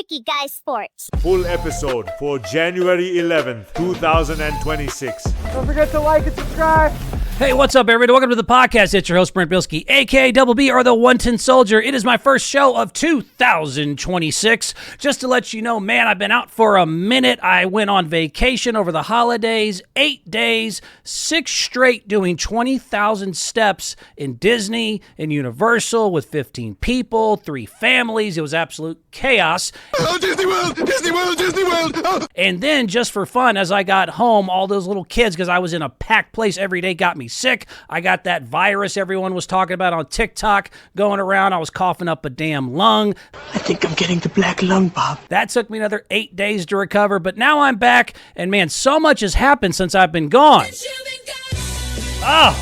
Freaky Guy Sports. Full episode for January 11th, 2026. Don't forget to like and subscribe. Hey, what's up, everybody? Welcome to the podcast. It's your host, Brent Bilski, a.k.a. Double B, or the 110 Soldier. It is my first show of 2026. Just to let you know, man, I've been out for a minute. I went on vacation over the holidays, 8 days, 6 straight, doing 20,000 steps in Disney, in Universal, with 15 people, 3 families. It was absolute chaos. Oh, Disney World, Disney World, Disney World. Oh. And then, just for fun, as I got home, all those little kids, because I was in a packed place every day, got me sick. I got that virus everyone was talking about on TikTok going around. I was coughing up a damn lung. I think I'm getting the black lung, Bob. That took me another 8 days to recover, but now I'm back, and man, so much has happened since I've been gone.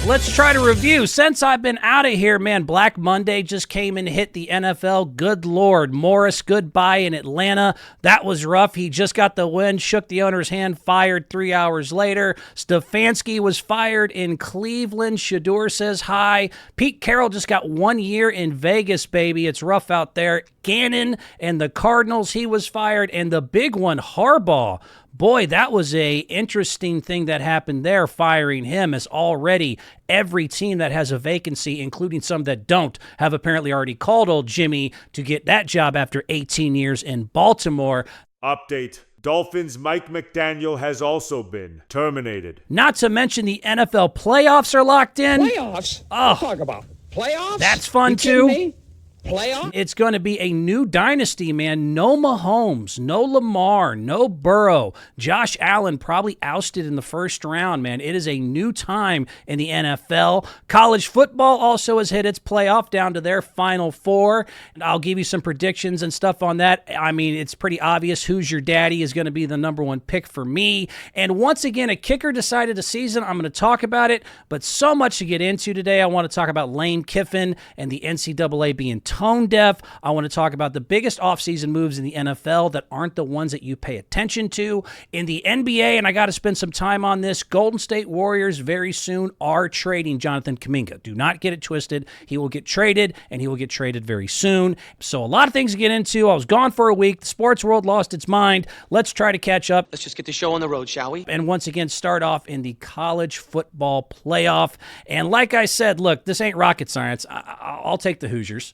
Let's try to review. Since I've been out of here, man, Black Monday just came and hit the NFL. Good Lord. Morris, goodbye in Atlanta. That was rough. He just got the win, shook the owner's hand, fired 3 hours later. Stefanski was fired in Cleveland. Shador says hi. Pete Carroll just got 1 year in Vegas, baby. It's rough out there. Gannon and the Cardinals, he was fired. And the big one, Harbaugh. Boy, that was a interesting thing that happened there, firing him, as already every team that has a vacancy, including some that don't, have apparently already called old Jimmy to get that job after 18 years in Baltimore. Update. Dolphins' Mike McDaniel has also been terminated. Not to mention the NFL playoffs are locked in. Playoffs? Oh, Talk about playoffs? That's fun, you too. kidding me? Playoffs? It's going to be a new dynasty, man. No Mahomes, no Lamar, no Burrow. Josh Allen probably ousted in the first round, man. It is a new time in the NFL. College football also has hit its playoff down to their Final Four. And I'll give you some predictions and stuff on that. I mean, it's pretty obvious who's your daddy is going to be the number one pick for me. And once again, a kicker decided the season. I'm going to talk about it, but so much to get into today. I want to talk about Lane Kiffin and the NCAA being tone deaf. I want to talk about the biggest offseason moves in the NFL that aren't the ones that you pay attention to. In the NBA, and I got to spend some time on this, Golden State Warriors very soon are trading Jonathan Kuminga. Do not get it twisted. He will get traded, and he will get traded very soon. So a lot of things to get into. I was gone for a week. The sports world lost its mind. Let's try to catch up. Let's just get the show on the road, shall we? And once again, start off in the college football playoff. And like I said, look, this ain't rocket science. I'll take the Hoosiers.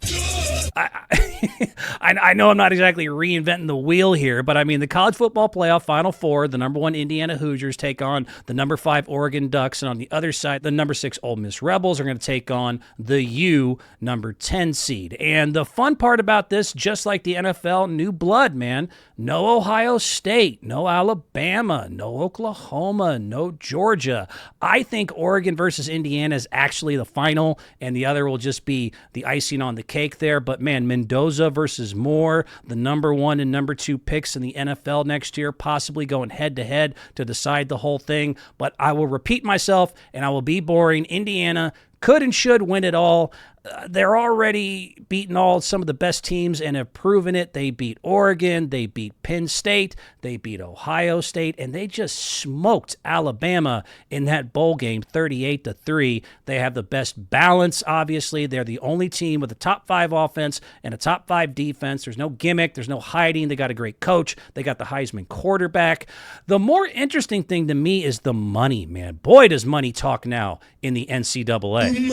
I know I'm not exactly reinventing the wheel here, but I mean, the college football playoff Final Four, the number 1 Indiana Hoosiers take on the number 5 Oregon Ducks, and on the other side, the number 6 Ole Miss Rebels are going to take on the number 10 seed. And the fun part about this, just like the NFL, new blood, man. No Ohio State, no Alabama, no Oklahoma, no Georgia. I think Oregon versus Indiana is actually the final, and the other will just be the icing on the cake there. But man, Mendoza versus Moore, the number 1 and number 2 picks in the NFL next year, possibly going head-to-head to decide the whole thing. But I will repeat myself, and I will be boring. Indiana could and should win it all. They're already beaten some of the best teams and have proven it. They beat Oregon, they beat Penn State, they beat Ohio State, and they just smoked Alabama in that bowl game 38-3. They have the best balance, obviously. They're the only team with a top 5 offense and a top 5 defense. There's no gimmick, there's no hiding. They got a great coach. They got the Heisman quarterback. The more interesting thing to me is the money, man. Boy, does money talk now in the NCAA. Money.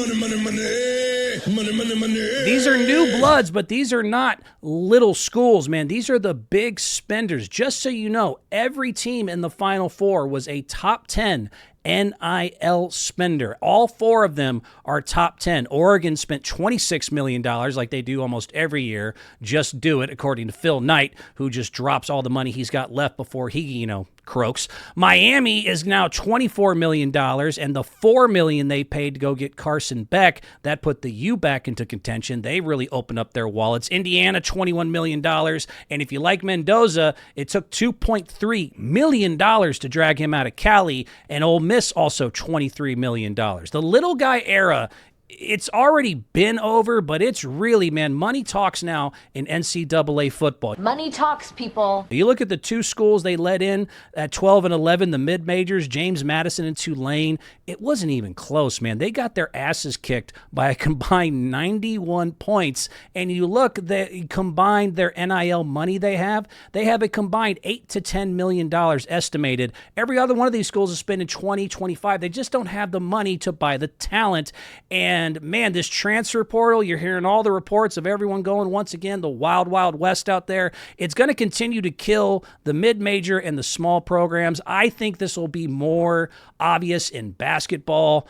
These are new bloods, but these are not little schools, man. These are the big spenders. Just so you know, every team in the Final Four was a top 10 NIL spender. All 4 of them are top 10. Oregon spent $26 million like they do almost every year. Just do it, according to Phil Knight, who just drops all the money he's got left before he, croaks. Miami is now $24 million, and the $4 million they paid to go get Carson Beck, that put the U back into contention. They really opened up their wallets. Indiana, $21 million, and if you like Mendoza, it took $2.3 million to drag him out of Cali, and Ole Miss also $23 million. The little guy era it's already been over, but it's really, man, money talks now in NCAA football. Money talks, people. You look at the two schools they let in at 12 and 11, the mid-majors, James Madison and Tulane. It wasn't even close, man. They got their asses kicked by a combined 91 points. And you look, they combined their NIL money they have a combined $8 to $10 million estimated. Every other one of these schools is spending 20, 25. They just don't have the money to buy the talent. And, man, this transfer portal, you're hearing all the reports of everyone going once again, the wild, wild west out there. It's going to continue to kill the mid-major and the small programs. I think this will be more obvious in basketball.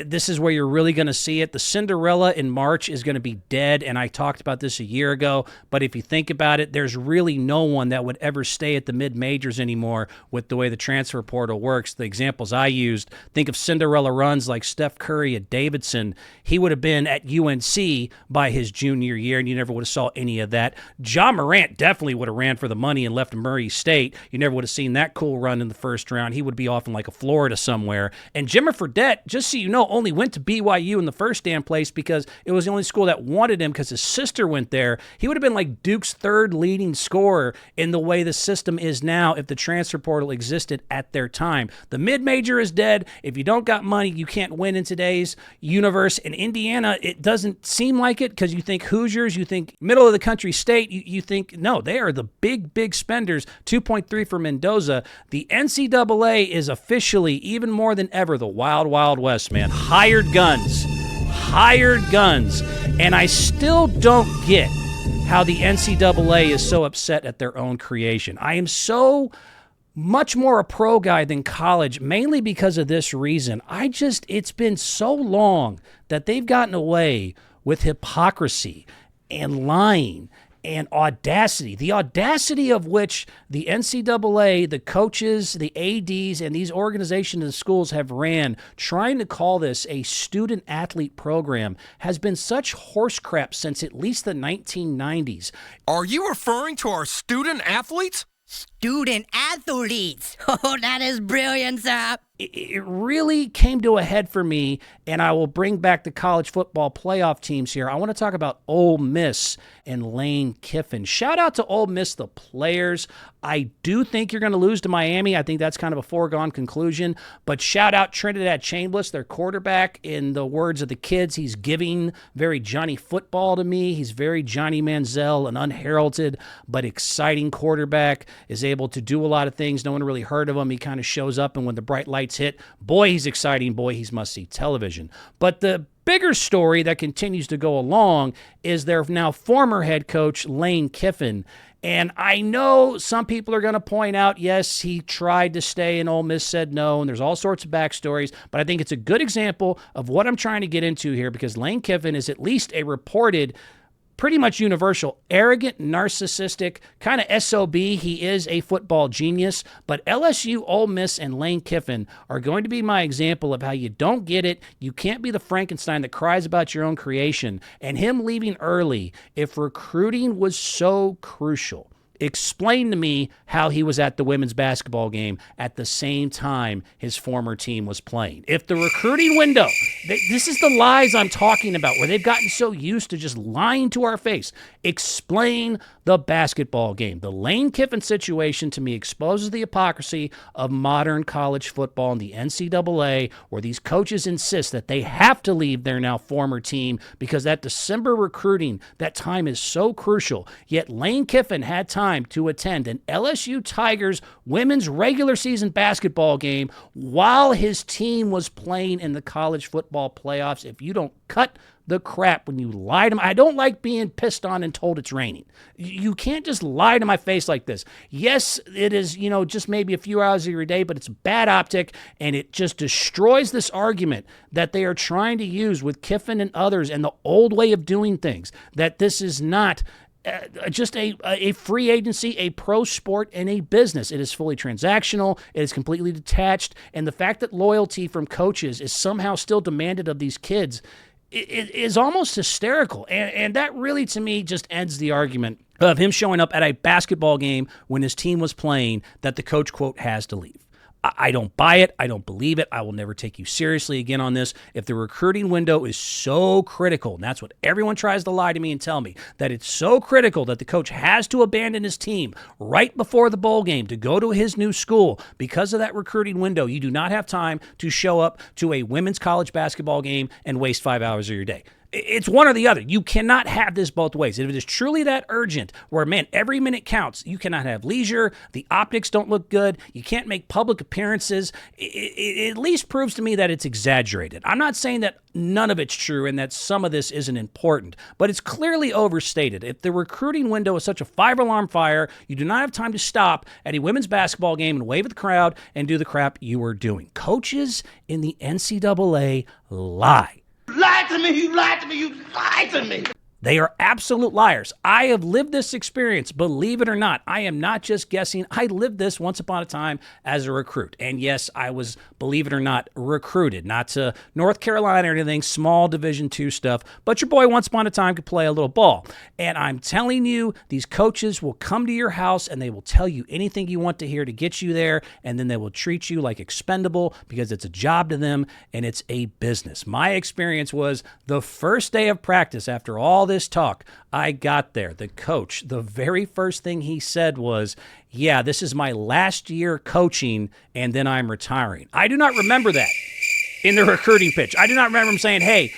This is where you're really going to see it. The Cinderella in March is going to be dead, and I talked about this a year ago, but if you think about it, there's really no one that would ever stay at the mid-majors anymore with the way the transfer portal works. The examples I used, think of Cinderella runs like Steph Curry at Davidson. He would have been at UNC by his junior year, and you never would have saw any of that. Ja Morant definitely would have ran for the money and left Murray State. You never would have seen that cool run in the first round. He would be off in like a Florida somewhere. And Jimmer Fredette, just so you know, only went to BYU in the first damn place because it was the only school that wanted him because his sister went there. He would have been like Duke's third leading scorer in the way the system is now if the transfer portal existed at their time. The mid-major is dead. If you don't got money, you can't win in today's universe. In Indiana, it doesn't seem like it because you think Hoosiers, you think middle of the country state, you think, no, they are the big, big spenders. 2.3 for Mendoza. The NCAA is officially, even more than ever, the wild, wild west, man. Hired guns. And I still don't get how the NCAA is so upset at their own creation. I am so much more a pro guy than college, mainly because of this reason. It's been so long that they've gotten away with hypocrisy and lying and audacity, the audacity of which the NCAA, the coaches, the ADs, and these organizations and schools have ran, trying to call this a student-athlete program, has been such horse crap since at least the 1990s. Are you referring to our student athletes? Student athletes. Oh, that is brilliant, sir. It really came to a head for me, and I will bring back the college football playoff teams here. I want to talk about Ole Miss and Lane Kiffin. Shout out to Ole Miss, the players. I do think you're going to lose to Miami. I think that's kind of a foregone conclusion. But shout out Trinidad Chambliss, their quarterback. In the words of the kids, he's giving very Johnny football to me. He's very Johnny Manziel, an unheralded but exciting quarterback. Is able to do a lot of things. No one really heard of him. He kind of shows up, and when the bright lights hit, boy, he's exciting. Boy, he's must-see television. But the bigger story that continues to go along is their now former head coach, Lane Kiffin. And I know some people are going to point out, yes, he tried to stay and Ole Miss said no, and there's all sorts of backstories, but I think it's a good example of what I'm trying to get into here because Lane Kiffin is at least a reported pretty much universal, arrogant, narcissistic, kind of SOB. He is a football genius, but LSU, Ole Miss, and Lane Kiffin are going to be my example of how you don't get it. You can't be the Frankenstein that cries about your own creation. And him leaving early, if recruiting was so crucial, explain to me how he was at the women's basketball game at the same time his former team was playing. If the recruiting window, this is the lies I'm talking about, where they've gotten so used to just lying to our face. Explain the basketball game. The Lane Kiffin situation, to me, exposes the hypocrisy of modern college football and the NCAA, where these coaches insist that they have to leave their now former team because that December recruiting, that time is so crucial. Yet Lane Kiffin had time to attend an LSU Tigers women's regular season basketball game while his team was playing in the college football playoffs. If you don't cut the crap when you lie to me, I don't like being pissed on and told it's raining. You can't just lie to my face like this. Yes, it is, just maybe a few hours of your day, but it's bad optic, and it just destroys this argument that they are trying to use with Kiffin and others and the old way of doing things, that this is not just a free agency, a pro sport, and a business. It is fully transactional. It is completely detached. And the fact that loyalty from coaches is somehow still demanded of these kids is almost hysterical. And that really, to me, just ends the argument of him showing up at a basketball game when his team was playing that the coach, quote, has to leave. I don't buy it. I don't believe it. I will never take you seriously again on this. If the recruiting window is so critical, and that's what everyone tries to lie to me and tell me, that it's so critical that the coach has to abandon his team right before the bowl game to go to his new school because of that recruiting window, you do not have time to show up to a women's college basketball game and waste 5 hours of your day. It's one or the other. You cannot have this both ways. If it is truly that urgent, where, man, every minute counts, you cannot have leisure. The optics don't look good. You can't make public appearances. It at least proves to me that it's exaggerated. I'm not saying that none of it's true and that some of this isn't important, but it's clearly overstated. If the recruiting window is such a 5-alarm fire, you do not have time to stop at a women's basketball game and wave at the crowd and do the crap you are doing. Coaches in the NCAA lie. Lie to me, you lied to me, you lied to me. They are absolute liars. I have lived this experience, believe it or not. I am not just guessing. I lived this once upon a time as a recruit. And yes, I was, believe it or not, recruited. Not to North Carolina or anything, small Division II stuff. But your boy once upon a time could play a little ball. And I'm telling you, these coaches will come to your house and they will tell you anything you want to hear to get you there. And then they will treat you like expendable because it's a job to them and it's a business. My experience was the first day of practice after all this talk, I got there. The coach, the very first thing he said was, yeah, this is my last year coaching and then I'm retiring. I do not remember that in the recruiting pitch. I do not remember him saying, hey,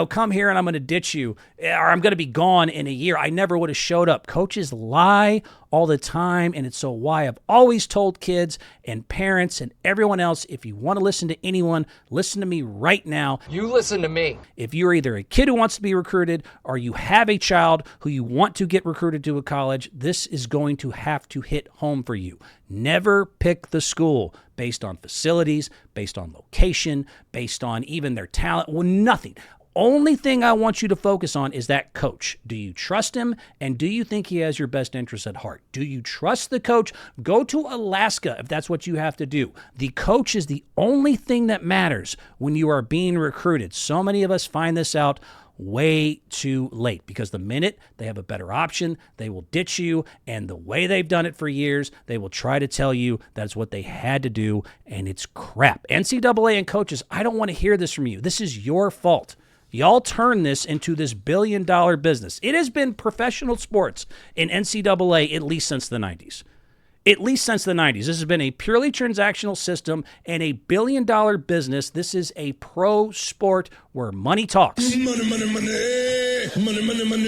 come here and I'm going to ditch you or I'm going to be gone in a year. I never would have showed up. Coaches lie all the time, and it's so why I've always told kids and parents and everyone else, if you want to listen to anyone, listen to me right now. You listen to me. If you're either a kid who wants to be recruited or you have a child who you want to get recruited to a college, this is going to have to hit home for you. Never pick the school based on facilities, based on location, based on even their talent. Well, nothing. Only thing I want you to focus on is that coach. Do you trust him? And do you think he has your best interests at heart? Do you trust the coach? Go to Alaska if that's what you have to do. The coach is the only thing that matters when you are being recruited. So many of us find this out way too late because the minute they have a better option, they will ditch you. And the way they've done it for years, they will try to tell you that's what they had to do. And it's crap. NCAA and coaches, I don't want to hear this from you. This is your fault. Y'all turn this into this billion-dollar business. It has been professional sports in NCAA at least since the 90s. At least since the 90s. This has been a purely transactional system and a billion-dollar business. This is a pro sport where money talks. Money, money, money, money, money, money.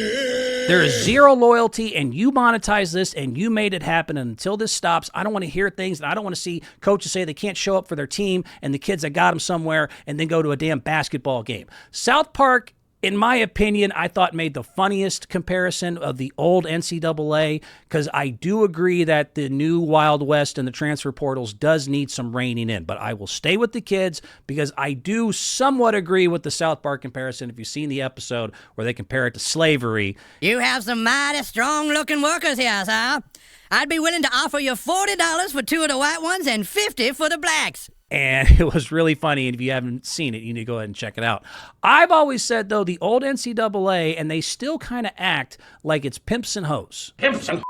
There is zero loyalty, and you monetize this, and you made it happen. And until this stops, I don't want to hear things, and I don't want to see coaches say they can't show up for their team and the kids that got them somewhere and then go to a damn basketball game. South Park, in my opinion, I thought made the funniest comparison of the old NCAA because I do agree that the new Wild West and the transfer portals does need some reining in. But I will stay with the kids because I do somewhat agree with the South Park comparison. If you've seen the episode where they compare it to slavery. You have some mighty strong-looking workers here, sir. I'd be willing to offer you $40 for 2 of the white ones and $50 for the blacks. And it was really funny. And if you haven't seen it, you need to go ahead and check it out. I've always said, though, the old NCAA, and they still kind of act like it's pimps and hoes. Pimps and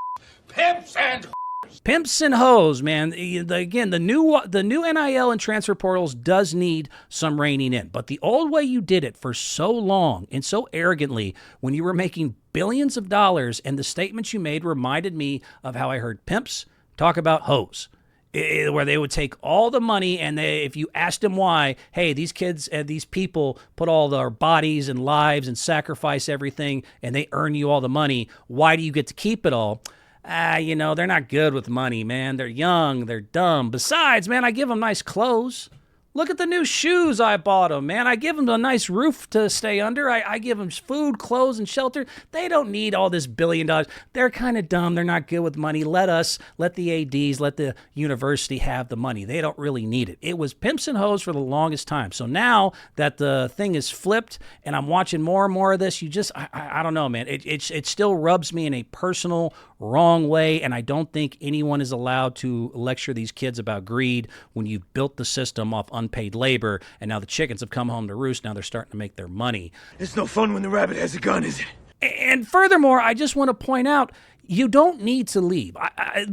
Pimps and hoes, man. Again, the new NIL and transfer portals does need some reining in. But the old way you did it for so long and so arrogantly when you were making billions of dollars, and the statements you made reminded me of how I heard pimps talk about hoes. Where they would take all the money and if you asked them why, hey, these kids and these people put all their bodies and lives and sacrifice everything and they earn you all the money, why do you get to keep it all? They're not good with money, man. They're young. They're dumb. Besides, man, I give them nice clothes. Look at the new shoes I bought them, man. I give them a nice roof to stay under. I give them food, clothes, and shelter. They don't need all this $1 billion. They're kind of dumb. They're not good with money. Let the ADs, let the university have the money. They don't really need it. It was pimps and hoes for the longest time. So now that the thing is flipped and I'm watching more and more of this, I don't know, man. It still rubs me in a personal wrong way, and I don't think anyone is allowed to lecture these kids about greed when you've built the system off unpaid labor, and now the chickens have come home to roost. Now they're starting to make their money. It's no fun when the rabbit has a gun, is it? And furthermore, I just want to point out, You don't need to leave.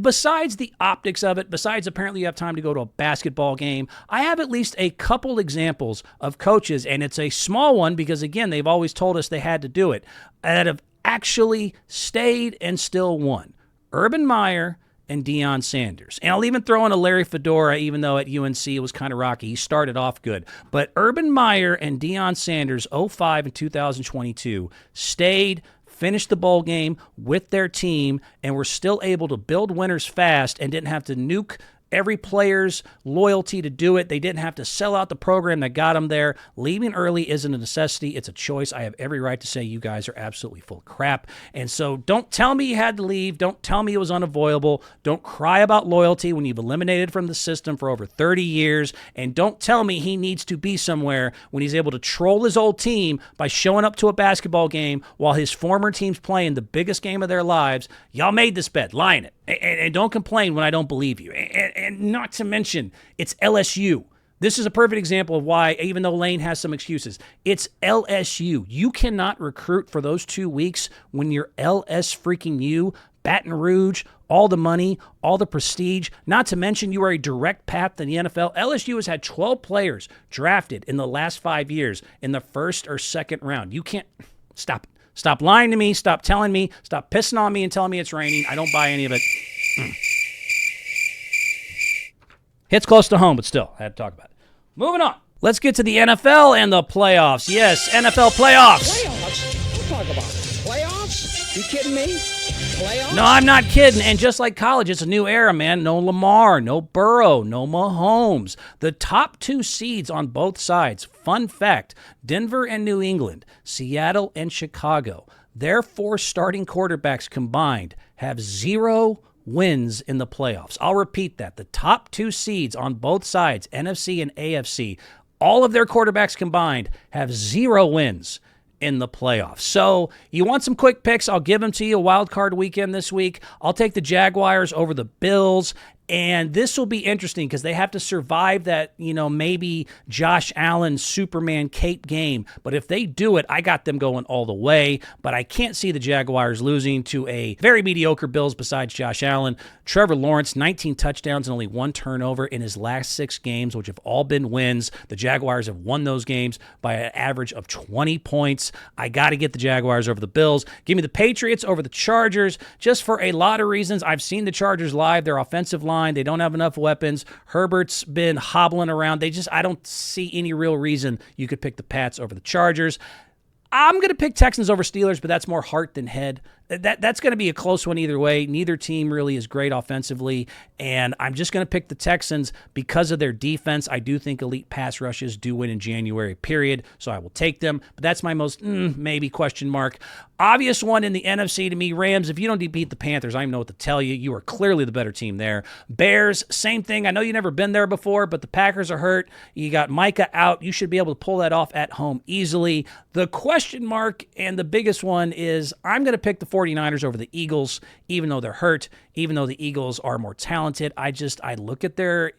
Besides the optics of it, besides apparently you have time to go to a basketball game, I have at least a couple examples of coaches, and it's a small one because, again, they've always told us they had to do it, that have actually stayed and still won. Urban Meyer and Deion Sanders. And I'll even throw in a Larry Fedora, even though at UNC it was kind of rocky. He started off good. But Urban Meyer and Deion Sanders, 05 and 2022, stayed, finished the bowl game with their team, and were still able to build winners fast and didn't have to nuke every player's loyalty to do it. They didn't have to sell out the program that got them there. Leaving early isn't a necessity. It's a choice. I have every right to say you guys are absolutely full of crap. And so don't tell me you had to leave. Don't tell me it was unavoidable. Don't cry about loyalty when you've eliminated from the system for over 30 years. And don't tell me he needs to be somewhere when he's able to troll his old team by showing up to a basketball game while his former team's playing the biggest game of their lives. Y'all made this bet. Lie in it. And don't complain when I don't believe you. And not to mention, it's LSU. This is a perfect example of why, even though Lane has some excuses, it's LSU. You cannot recruit for those 2 weeks when you're LS-freaking-U, Baton Rouge, all the money, all the prestige, not to mention you are a direct path to the NFL. LSU has had 12 players drafted in the last 5 years in the first or second round. You can't – stop it. Stop lying to me. Stop telling me. Stop pissing on me and telling me it's raining. I don't buy any of it. Hits close to home, but still, I had to talk about it. Moving on. Let's get to the NFL and the playoffs. Yes, NFL playoffs. Playoffs? Don't talk about playoffs. You kidding me? Playoffs? No, I'm not kidding. And just like college, it's a new era, man. No Lamar, no Burrow, no Mahomes. The top 2 seeds on both sides. Fun fact, Denver and New England, Seattle and Chicago, their 4 starting quarterbacks combined have 0 wins in the playoffs. I'll repeat that. The top 2 seeds on both sides, NFC and AFC, all of their quarterbacks combined have 0 wins in the playoffs. So you want some quick picks? I'll give them to you. Wildcard weekend this week. I'll take the Jaguars over the Bills. And this will be interesting because they have to survive that, maybe Josh Allen Superman cape game. But if they do it, I got them going all the way. But I can't see the Jaguars losing to a very mediocre Bills besides Josh Allen. Trevor Lawrence, 19 touchdowns and only 1 turnover in his last 6 games, which have all been wins. The Jaguars have won those games by an average of 20 points. I got to get the Jaguars over the Bills. Give me the Patriots over the Chargers, just for a lot of reasons. I've seen the Chargers live. Their offensive line, they don't have enough weapons. Herbert's been hobbling around. I don't see any real reason you could pick the Pats over the Chargers. I'm going to pick Texans over Steelers, but that's more heart than head. That's going to be a close one either way. Neither team really is great offensively, and I'm just going to pick the Texans because of their defense. I do think elite pass rushes do win in January, period, so I will take them. But that's my most maybe question mark. Obvious one in the NFC to me, Rams. If you don't beat the Panthers, I don't even know what to tell you. You are clearly the better team there. Bears, same thing. I know you've never been there before, but the Packers are hurt. You got Micah out. You should be able to pull that off at home easily. The question mark and the biggest one is I'm going to pick the 49ers over the Eagles, even though they're hurt, even though the Eagles are more talented. I look at their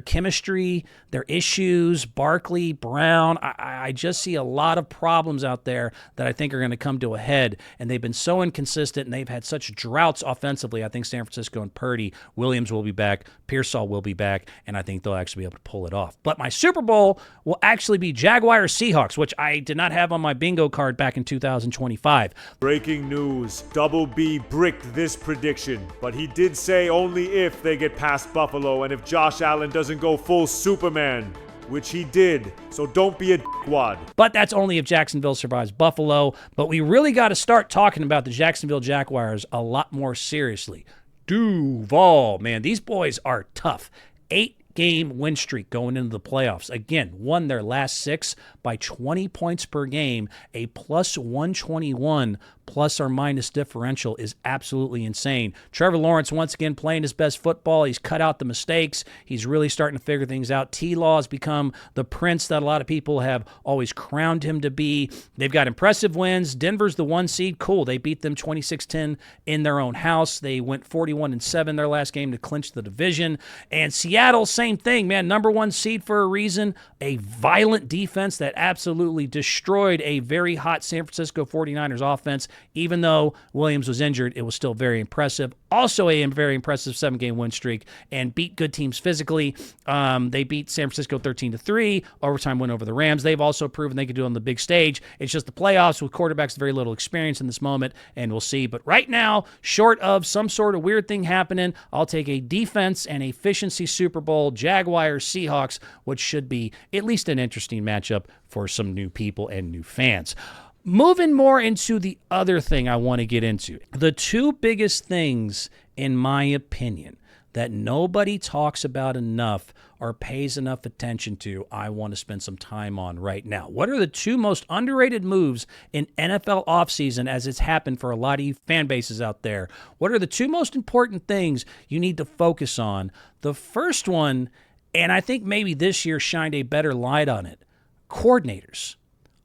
chemistry, their issues, Barkley, Brown. I just see a lot of problems out there that I think are going to come to a head, and they've been so inconsistent, and they've had such droughts offensively. I think San Francisco and Purdy, Williams will be back, Pearsall will be back, and I think they'll actually be able to pull it off. But my Super Bowl will actually be Jaguars-Seahawks, which I did not have on my bingo card back in 2025. Breaking news. Double B bricked this prediction, but he did say only if they get past Buffalo and if Josh Allen doesn't go full Superman, which he did. So don't be a dickwad. But that's only if Jacksonville survives Buffalo. But we really got to start talking about the Jacksonville Jaguars a lot more seriously. Duval, man, these boys are tough. 8-game win streak going into the playoffs. Again, won their last 6 by 20 points per game. A plus 121 plus or minus differential is absolutely insane. Trevor Lawrence once again playing his best football. He's cut out the mistakes. He's really starting to figure things out. T-Law has become the prince that a lot of people have always crowned him to be. They've got impressive wins. Denver's the 1 seed. Cool. They beat them 26-10 in their own house. They went 41-7 their last game to clinch the division. And Seattle, same thing, man. Number 1 seed for a reason. A violent defense that absolutely destroyed a very hot San Francisco 49ers offense. Even though Williams was injured, it was still very impressive. Also a very impressive 7-game win streak and beat good teams physically. They beat San Francisco 13-3, overtime win over the Rams. They've also proven they could do it on the big stage. It's just the playoffs with quarterbacks with very little experience in this moment, and we'll see. But right now, short of some sort of weird thing happening, I'll take a defense and efficiency Super Bowl, Jaguars, Seahawks, which should be at least an interesting matchup for some new people and new fans. Moving more into the other thing I want to get into. The two biggest things, in my opinion, that nobody talks about enough or pays enough attention to, I want to spend some time on right now. What are the two most underrated moves in NFL offseason as it's happened for a lot of you fan bases out there? What are the two most important things you need to focus on? The first one, and I think maybe this year shined a better light on it, coordinators.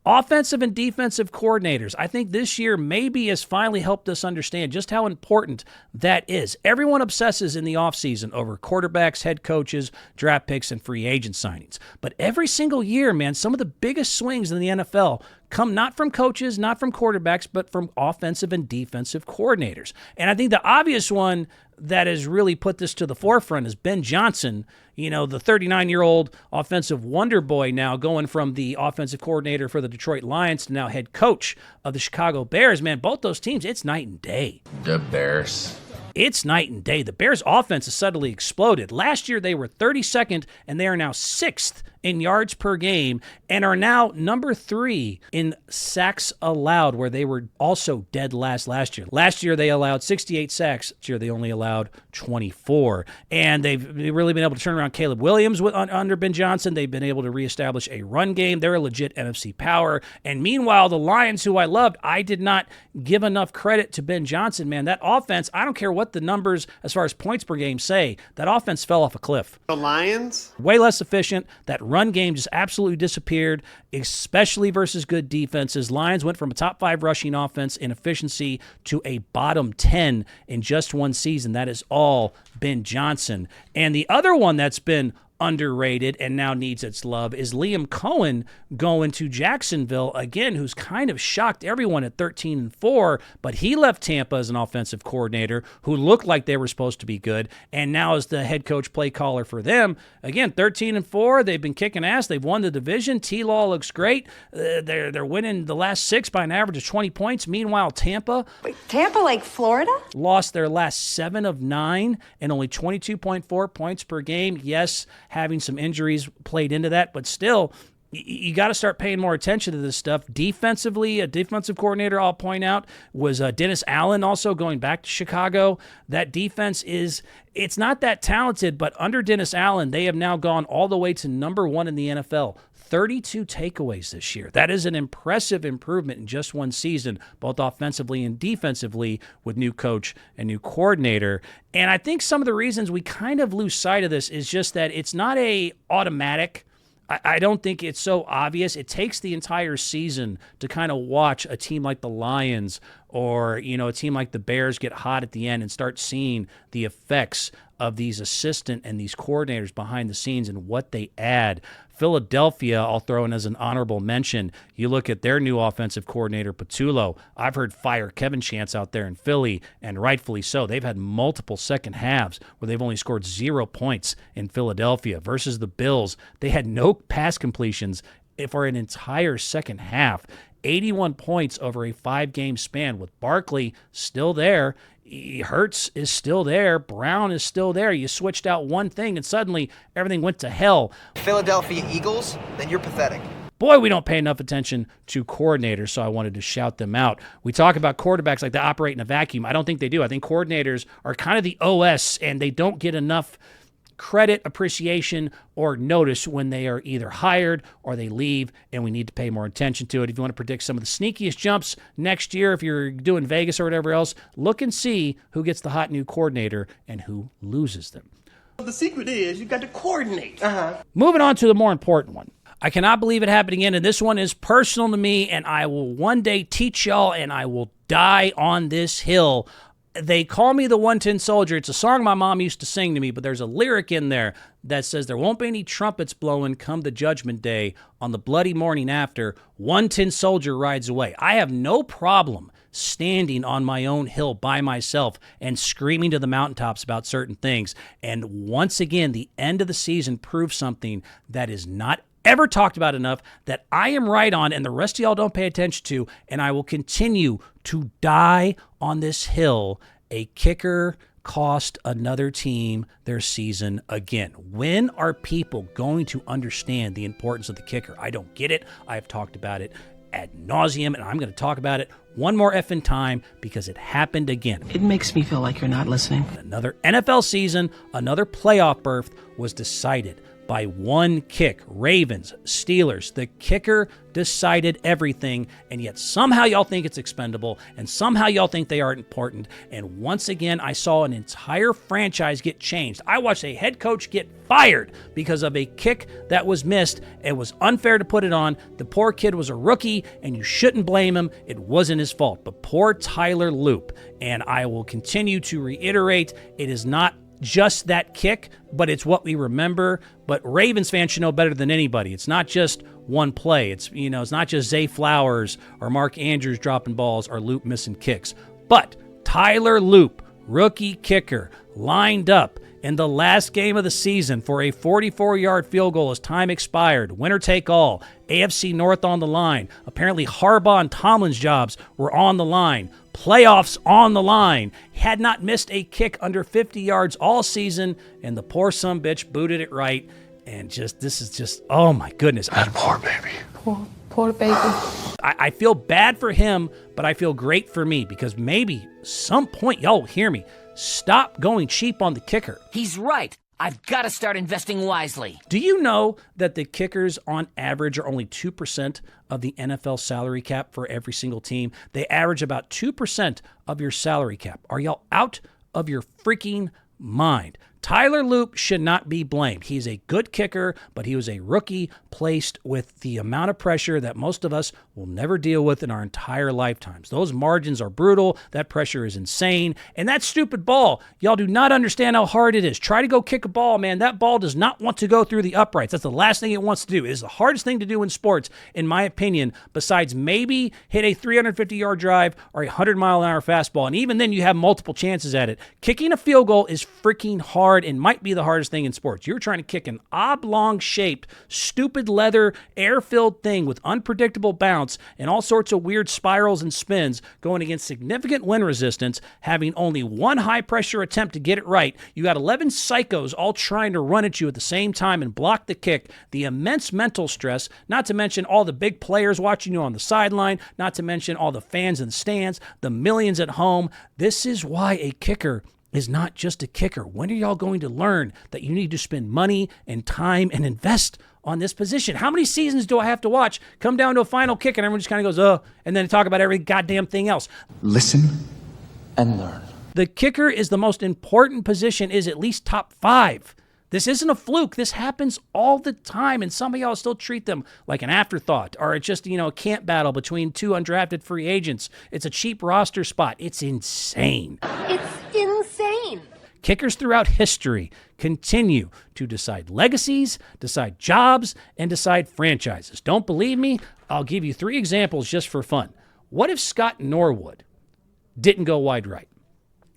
Offensive and defensive coordinators. I think this year maybe has finally helped us understand just how important that is. Everyone obsesses in the offseason over quarterbacks, head coaches, draft picks, and free agent signings. But every single year, man, some of the biggest swings in the NFL come not from coaches, not from quarterbacks, but from offensive and defensive coordinators. And I think the obvious one that has really put this to the forefront is Ben Johnson, the 39-year-old offensive wonder boy now going from the offensive coordinator for the Detroit Lions to now head coach of the Chicago Bears. Man, both those teams, it's night and day. The Bears. It's night and day. The Bears' offense has suddenly exploded. Last year, they were 32nd, and they are now 6th in yards per game and are now number 3 in sacks allowed, where they were also dead last year. Last year, they allowed 68 sacks. This year, they only allowed 24. And they've really been able to turn around Caleb Williams under Ben Johnson. They've been able to reestablish a run game. They're a legit NFC power. And meanwhile, the Lions, who I loved, I did not give enough credit to Ben Johnson, man. That offense, I don't care what the numbers as far as points per game say, that offense fell off a cliff. The Lions? Way less efficient. That run game just absolutely disappeared, especially versus good defenses. Lions went from a top 5 rushing offense in efficiency to a bottom 10 in just one season. That is all Ben Johnson. And the other one that's been underrated and now needs its love is Liam Cohen going to Jacksonville again, who's kind of shocked everyone at 13-4, but he left Tampa as an offensive coordinator who looked like they were supposed to be good, and now is the head coach play caller for them. Again, 13-4, they've been kicking ass. They've won the division. T-Law looks great. They're winning the last 6 by an average of 20 points. Meanwhile, Tampa like Florida? Lost their last 7 of 9 and only 22.4 points per game. Yes, having some injuries played into that, but still, you got to start paying more attention to this stuff. Defensively, a defensive coordinator, I'll point out, was Dennis Allen, also going back to Chicago. That defense it's not that talented, but under Dennis Allen, they have now gone all the way to number 1 in the NFL. 32 takeaways this year. That is an impressive improvement in just one season, both offensively and defensively, with new coach and new coordinator. And I think some of the reasons we kind of lose sight of this is just that it's not a automatic. I don't think it's so obvious. It takes the entire season to kind of watch a team like the Lions or, a team like the Bears get hot at the end and start seeing the effects of these assistant and these coordinators behind the scenes and what they add. Philadelphia, I'll throw in as an honorable mention. You look at their new offensive coordinator, Patullo. I've heard fire Kevin Chance out there in Philly, and rightfully so. They've had multiple second halves where they've only scored 0 points in Philadelphia versus the Bills. They had no pass completions for an entire second half. 81 points over a 5-game span with Barkley still there. Hurts is still there. Brown is still there. You switched out one thing and suddenly everything went to hell. Philadelphia Eagles, then you're pathetic. Boy, we don't pay enough attention to coordinators, so I wanted to shout them out. We talk about quarterbacks like they operate in a vacuum. I don't think they do. I think coordinators are kind of the OS, and they don't get enough credit, appreciation, or notice when they are either hired or they leave, and we need to pay more attention to it. If you want to predict some of the sneakiest jumps next year, if you're doing Vegas or whatever else, look and see who gets the hot new coordinator and who loses them. The secret is you got to coordinate. Moving on to the more important one. I cannot believe it happened again, and this one is personal to me, and I will one day teach y'all, and I will die on this hill. They call me the 110 Soldier. It's a song my mom used to sing to me, but there's a lyric in there that says there won't be any trumpets blowing come the judgment day. On the bloody morning after, 110 Soldier rides away. I have no problem standing on my own hill by myself and screaming to the mountaintops about certain things. And once again, the end of the season proves something that is not ever talked about enough, that I am right on and the rest of y'all don't pay attention to, and I will continue to die on this hill. A kicker cost another team their season again. When are people going to understand the importance of the kicker? I don't get it. I've talked about it ad nauseum, and I'm going to talk about it one more effing time because it happened again. It makes me feel like you're not listening. Another NFL season, another playoff berth was decided by one kick. Ravens, Steelers, the kicker decided everything, and yet somehow y'all think it's expendable, and somehow y'all think they aren't important. And once again, I saw an entire franchise get changed. I watched a head coach get fired because of a kick that was missed. It was unfair to put it on. The poor kid was a rookie, and you shouldn't blame him. It wasn't his fault. But poor Tyler Loop, and I will continue to reiterate, it is not just that kick, but it's what we remember. But Ravens fans should know better than anybody. It's not just one play. It's not just Zay Flowers or Mark Andrews dropping balls or Loop missing kicks. But Tyler Loop, rookie kicker, lined up in the last game of the season for a 44-yard field goal as time expired. Winner take all. AFC North on the line. Apparently Harbaugh and Tomlin's jobs were on the line. Playoffs on the line. Had not missed a kick under 50 yards all season, and the poor sumbitch booted it right. And this is just, oh my goodness. That poor baby. Poor baby. I feel bad for him, but I feel great for me because maybe some point y'all will hear me. Stop going cheap on the kicker. He's right. I've got to start investing wisely. Do you know that the kickers on average are only 2% of the NFL salary cap for every single team? They average about 2% of your salary cap. Are y'all out of your freaking mind? Tyler Loop should not be blamed. He's a good kicker, but he was a rookie placed with the amount of pressure that most of us will never deal with in our entire lifetimes. Those margins are brutal. That pressure is insane. And that stupid ball, y'all do not understand how hard it is. Try to go kick a ball, man. That ball does not want to go through the uprights. That's the last thing it wants to do. It is the hardest thing to do in sports, in my opinion, besides maybe hit a 350-yard drive or a 100-mile-an-hour fastball. And even then, you have multiple chances at it. Kicking a field goal is freaking hard and might be the hardest thing in sports. You're trying to kick an oblong-shaped, stupid leather, air-filled thing with unpredictable bounce and all sorts of weird spirals and spins going against significant wind resistance, having only one high-pressure attempt to get it right. You got 11 psychos all trying to run at you at the same time and block the kick. The immense mental stress, not to mention all the big players watching you on the sideline, not to mention all the fans in the stands, the millions at home. This is why a kicker is not just a kicker. When are y'all going to learn that you need to spend money and time and invest on this position? How many seasons do I have to watch come down to a final kick and everyone just kind of goes, and then talk about every goddamn thing else? Listen and learn. The kicker is the most important position, is at least top 5. This isn't a fluke. This happens all the time, and some of y'all still treat them like an afterthought, or it's just, a camp battle between two undrafted free agents. It's a cheap roster spot. It's insane. It's insane. Kickers throughout history continue to decide legacies, decide jobs, and decide franchises. Don't believe me? I'll give you 3 examples just for fun. What if Scott Norwood didn't go wide right?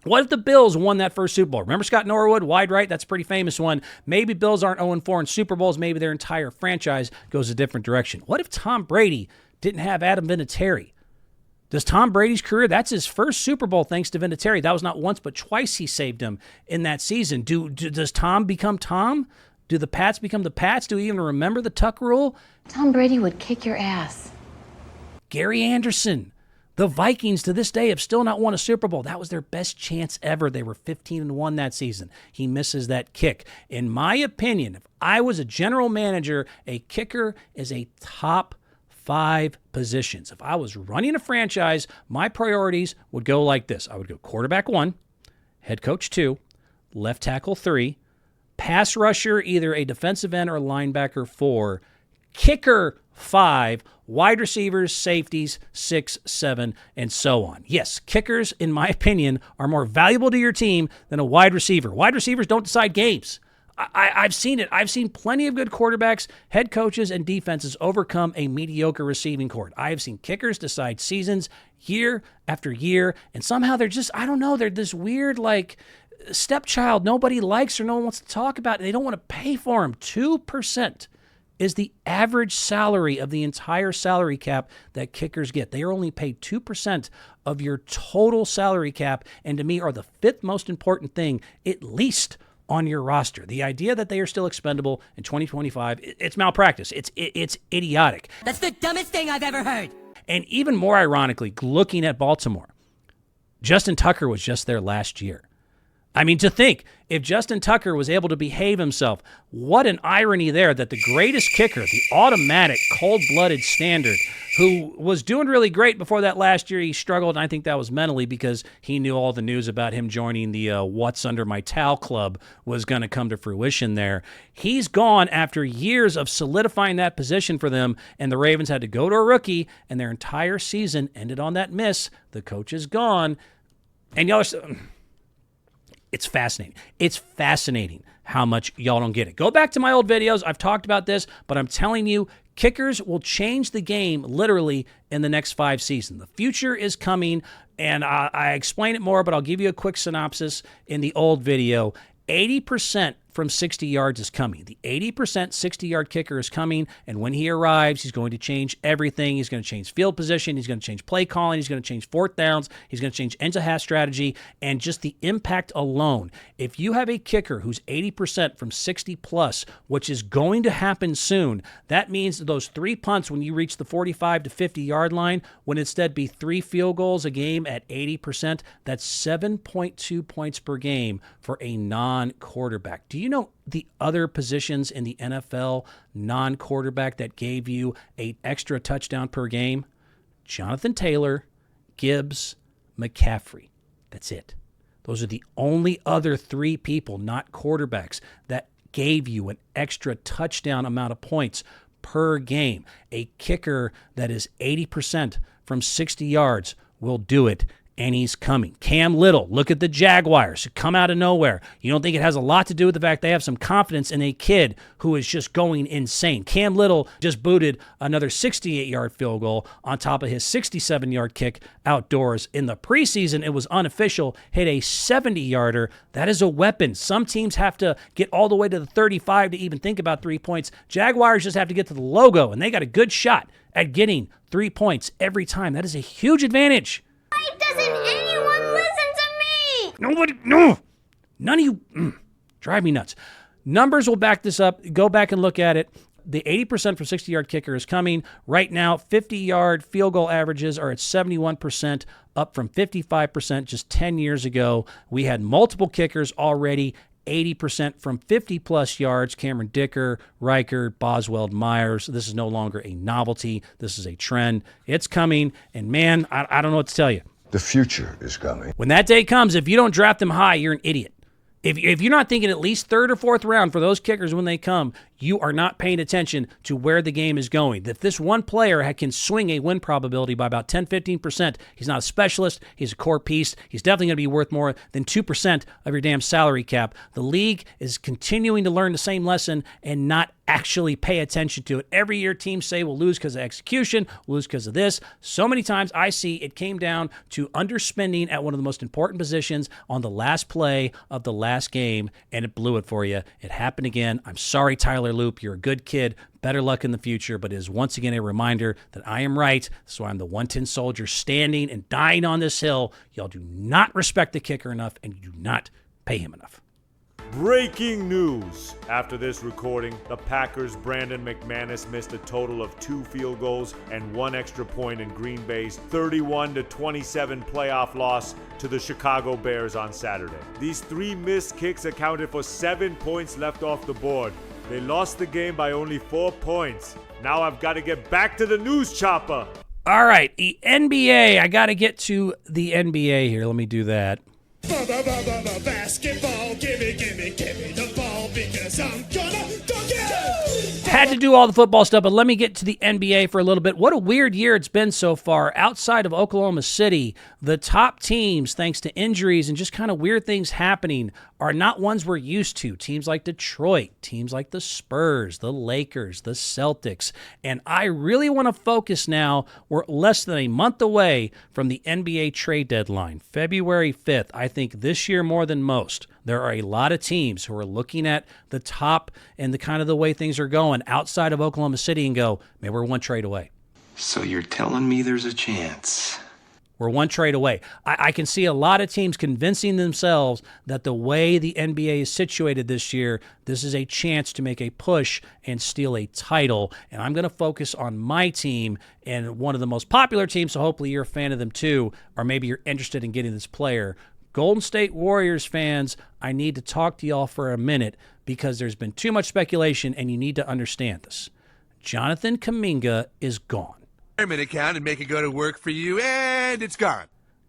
What if the Bills won that first Super Bowl? Remember Scott Norwood, wide right? That's a pretty famous one. Maybe Bills aren't 0-4 in Super Bowls. Maybe their entire franchise goes a different direction. What if Tom Brady didn't have Adam Vinatieri? Does Tom Brady's career, that's his first Super Bowl thanks to Vinatieri. That was not once, but twice he saved him in that season. Does Tom become Tom? Do the Pats become the Pats? Do we even remember the Tuck rule? Tom Brady would kick your ass. Gary Anderson. The Vikings to this day have still not won a Super Bowl. That was their best chance ever. They were 15-1 that season. He misses that kick. In my opinion, if I was a general manager, a kicker is a top 5 positions. If I was running a franchise, my priorities would go like this. I would go quarterback 1, head coach 2, left tackle 3, pass rusher, either a defensive end or linebacker 4, kicker 5, wide receivers, safeties 6, 7, and so on. Yes, kickers, in my opinion, are more valuable to your team than a wide receiver. Wide receivers don't decide games. I've seen it. I've seen plenty of good quarterbacks, head coaches, and defenses overcome a mediocre receiving corps. I have seen kickers decide seasons year after year, and somehow they're just, I don't know, they're this weird, like, stepchild nobody likes or no one wants to talk about, and they don't want to pay for them. 2% is the average salary of the entire salary cap that kickers get. They are only paid 2% of your total salary cap, and to me are the fifth most important thing, at least on your roster. The idea that they are still expendable in 2025, it's malpractice. It's idiotic. That's the dumbest thing I've ever heard. And even more ironically, looking at Baltimore, Justin Tucker was just there last year. I mean, to think, if Justin Tucker was able to behave himself, what an irony there that the greatest kicker, the automatic, cold-blooded standard, who was doing really great before that last year, he struggled, and I think that was mentally because he knew all the news about him joining the What's Under My Towel Club was going to come to fruition there. He's gone after years of solidifying that position for them, and the Ravens had to go to a rookie, and their entire season ended on that miss. The coach is gone, and y'all are... It's fascinating. It's fascinating how much y'all don't get it. Go back to my old videos. I've talked about this, but I'm telling you, kickers will change the game literally in the next 5 seasons. The future is coming, and I explain it more, but I'll give you a quick synopsis in the old video. 80% from 60 yards is coming. The 80% 60-yard kicker is coming, and when he arrives, he's going to change everything. He's going to change field position. He's going to change play calling. He's going to change fourth downs. He's going to change end-to-half strategy, and just the impact alone. If you have a kicker who's 80% from 60-plus, which is going to happen soon, that means those 3 punts when you reach the 45 to 50-yard line, when instead be 3 field goals a game at 80%, that's 7.2 points per game for a non-quarterback. Do you know the other positions in the NFL non-quarterback that gave you an extra touchdown per game? Jonathan Taylor, Gibbs, McCaffrey. That's it. Those are the only other 3 people, not quarterbacks, that gave you an extra touchdown amount of points per game. A kicker that is 80% from 60 yards will do it. And he's coming. Cam Little, look at the Jaguars, come out of nowhere. You don't think it has a lot to do with the fact they have some confidence in a kid who is just going insane. Cam Little just booted another 68-yard field goal on top of his 67-yard kick outdoors. In the preseason, it was unofficial, hit a 70-yarder. That is a weapon. Some teams have to get all the way to the 35 to even think about 3 points. Jaguars just have to get to the logo, and they got a good shot at getting 3 points every time. That is a huge advantage. Why doesn't anyone listen to me? Nobody, no. None of you drive me nuts. Numbers will back this up. Go back and look at it. The 80% for 60-yard kicker is coming. Right now, 50-yard field goal averages are at 71%, up from 55% just 10 years ago. We had multiple kickers already, 80% from 50-plus yards. Cameron Dicker, Reichert, Boswell, Myers. This is no longer a novelty. This is a trend. It's coming, and man, I don't know what to tell you. The future is coming. When that day comes, if you don't draft them high, you're an idiot. If you're not thinking at least third or fourth round for those kickers when they come, you are not paying attention to where the game is going. If this one player can swing a win probability by about 10, 15%, he's not a specialist, he's a core piece, he's definitely going to be worth more than 2% of your damn salary cap. The league is continuing to learn the same lesson and not actually pay attention to it. Every year teams say we'll lose because of execution, we'll lose because of this. So many times I see it came down to underspending at one of the most important positions on the last play of the last game, and it blew it for you. It happened again. I'm sorry, Tyler Loop. You're a good kid. Better luck in the future, but it is once again a reminder that I am right. So I'm the 110 soldier standing and dying on this hill. Y'all do not respect the kicker enough, and you do not pay him enough. Breaking news! After this recording, the Packers' Brandon McManus missed a total of 2 field goals and 1 extra point in Green Bay's 31-27 playoff loss to the Chicago Bears on Saturday. These 3 missed kicks accounted for 7 points left off the board. They lost the game by only 4 points. Now I've got to get back to the news chopper. All right, the NBA. I got to get to the NBA here. Let me do that. Basketball, give me the ball because I'm gonna dunk it! Had to do all the football stuff, but let me get to the NBA for a little bit. What a weird year it's been so far. Outside of Oklahoma City, the top teams, thanks to injuries and just kind of weird things happening, are not ones we're used to. Teams like Detroit, teams like the Spurs, the Lakers, the Celtics. And I really want to focus now. We're less than a month away from the NBA trade deadline, February 5th. I think this year more than most, there are a lot of teams who are looking at the top and the kind of the way things are going outside of Oklahoma City and go, man, we're one trade away. So you're telling me there's a chance? We're one trade away. I can see a lot of teams convincing themselves that the way the NBA is situated this year, this is a chance to make a push and steal a title. And I'm going to focus on my team and one of the most popular teams, so hopefully you're a fan of them too, or maybe you're interested in getting this player. Golden State Warriors fans, I need to talk to y'all for a minute because there's been too much speculation and you need to understand this. Jonathan Kuminga is gone. Account and make it go to work for you, and it's gone.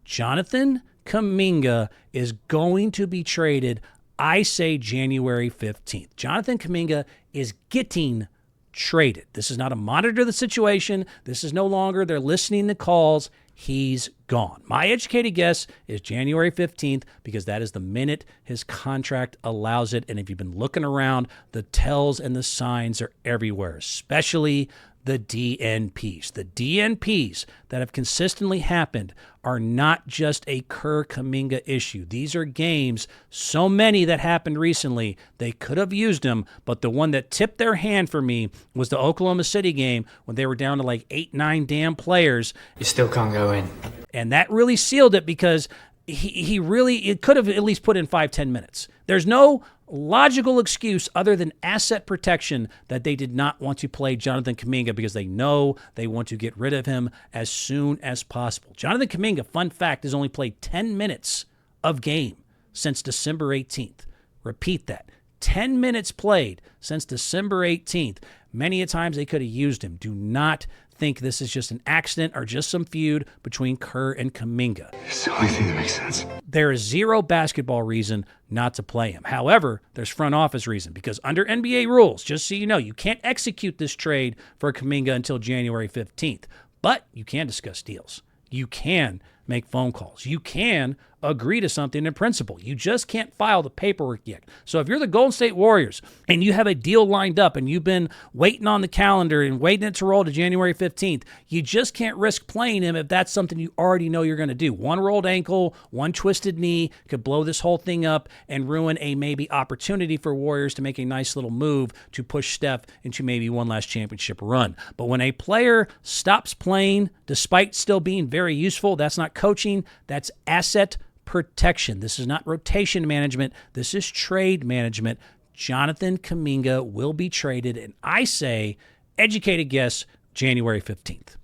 Jonathan Kuminga is going to be traded, I say January 15th. Jonathan Kuminga is getting traded. This is not a monitor the situation. This is no longer they're listening to calls. He's gone. My educated guess is January 15th because that is the minute his contract allows it. And if you've been looking around, the tells and the signs are everywhere, especially the DNPs. The DNPs that have consistently happened are not just a Kerr-Kuminga issue. These are games, so many that happened recently, they could have used them, but the one that tipped their hand for me was the Oklahoma City game when they were down to like 8, 9 damn players. You still can't go in. And that really sealed it because it could have at least put in 5-10 minutes. There's no logical excuse other than asset protection that they did not want to play Jonathan Kuminga because they know they want to get rid of him as soon as possible. Jonathan Kuminga, fun fact, has only played 10 minutes of game since December 18th. Repeat that. 10 minutes played since December 18th. Many a times they could have used him. Do not think this is just an accident or just some feud between Kerr and Kuminga. It's the only thing that makes sense. There is zero basketball reason not to play him. However, there's front office reason because under NBA rules, just so you know, you can't execute this trade for Kuminga until January 15th. But you can discuss deals. You can make phone calls. You can agree to something in principle. You just can't file the paperwork yet. So if you're the Golden State Warriors and you have a deal lined up and you've been waiting on the calendar and waiting it to roll to January 15th, you just can't risk playing him if that's something you already know you're going to do. One rolled ankle, one twisted knee could blow this whole thing up and ruin a maybe opportunity for Warriors to make a nice little move to push Steph into maybe one last championship run. But when a player stops playing despite still being very useful, that's not coaching, that's asset protection. This is not rotation management. This is trade management. Jonathan Kuminga will be traded, and I say, educated guess, January 15th.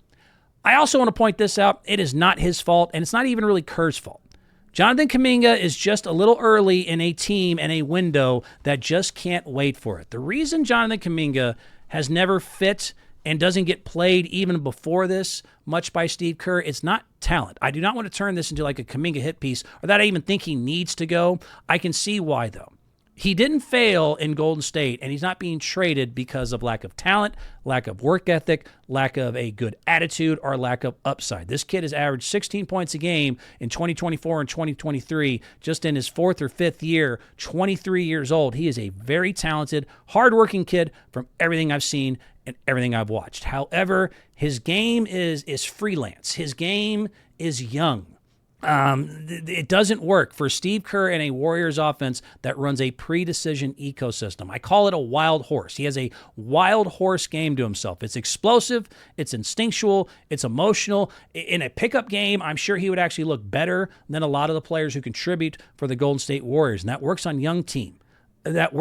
I also want to point this out. It is not his fault, and it's not even really Kerr's fault. Jonathan Kuminga is just a little early in a team and a window that just can't wait for it. The reason Jonathan Kuminga has never fit and doesn't get played even before this much by Steve Kerr, it's not talent. I do not want to turn this into like a Kuminga hit piece or that I even think he needs to go. I can see why, though. He didn't fail in Golden State, and he's not being traded because of lack of talent, lack of work ethic, lack of a good attitude, or lack of upside. This kid has averaged 16 points a game in 2024 and 2023, just in his 4th or 5th year, 23 years old. He is a very talented, hardworking kid from everything I've seen and everything I've watched. However, his game is freelance. His game is young. It doesn't work for Steve Kerr and a Warriors offense that runs a pre-decision ecosystem. I call it a wild horse. He has a wild horse game to himself. It's explosive, it's instinctual, it's emotional. In a pickup game, I'm sure he would actually look better than a lot of the players who contribute for the Golden State Warriors, and that works on young teams. That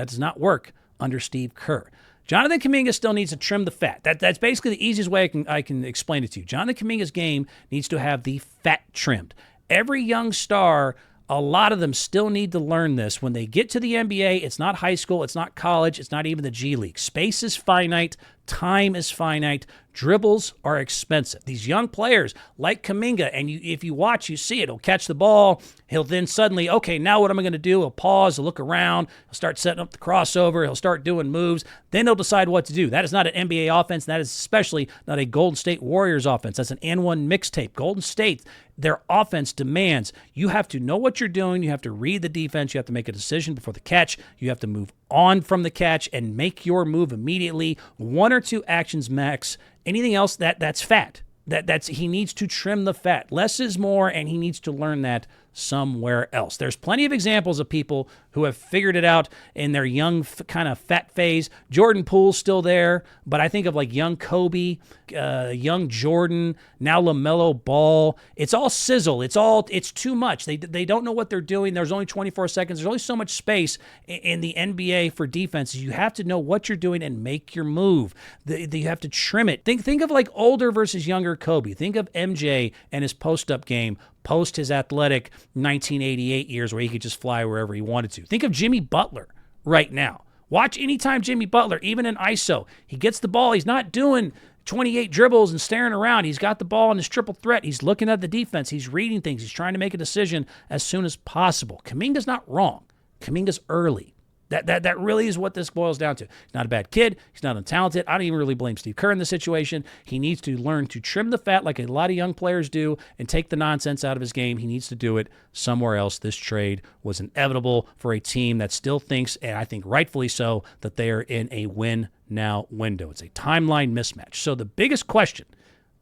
does not work under Steve Kerr. Jonathan Kuminga still needs to trim the fat. That's basically the easiest way I can explain it to you. Jonathan Kuminga's game needs to have the fat trimmed. Every young star, a lot of them still need to learn this. When they get to the NBA, it's not high school, it's not college, it's not even the G League. Space is finite, Time is finite. Dribbles are expensive. These young players like Kuminga, and if you watch, you see it. He'll catch the ball. He'll then suddenly, okay, now what am I going to do? He'll pause, he'll look around, he'll start setting up the crossover, he'll start doing moves. Then he'll decide what to do. That is not an NBA offense. That is especially not a Golden State Warriors offense. That's an N1 mixtape. Golden State, their offense demands you have to know what you're doing. You have to read the defense. You have to make a decision before the catch. You have to move on from the catch and make your move immediately. 1 or 2 actions max. Anything else, that's fat. That's he needs to trim the fat. Less is more, and he needs to learn that somewhere else. There's plenty of examples of people who have figured it out in their young kind of fat phase. Jordan Poole's still there, but I think of like young Kobe, young Jordan, now LaMelo Ball. It's all sizzle. It's too much. They don't know what they're doing. There's only 24 seconds. There's only so much space in the NBA for defenses. You have to know what you're doing and make your move. You have to trim it. Think of like older versus younger Kobe. Think of MJ and his post-up game post his athletic 1988 years where he could just fly wherever he wanted to. Think of Jimmy Butler right now. Watch anytime Jimmy Butler, even in ISO, he gets the ball. He's not doing 28 dribbles and staring around. He's got the ball in his triple threat. He's looking at the defense. He's reading things. He's trying to make a decision as soon as possible. Kuminga's not wrong. Kuminga's early. That really is what this boils down to. He's not a bad kid. He's not untalented. I don't even really blame Steve Kerr in this situation. He needs to learn to trim the fat like a lot of young players do and take the nonsense out of his game. He needs to do it somewhere else. This trade was inevitable for a team that still thinks, and I think rightfully so, that they are in a win-now window. It's a timeline mismatch. So the biggest question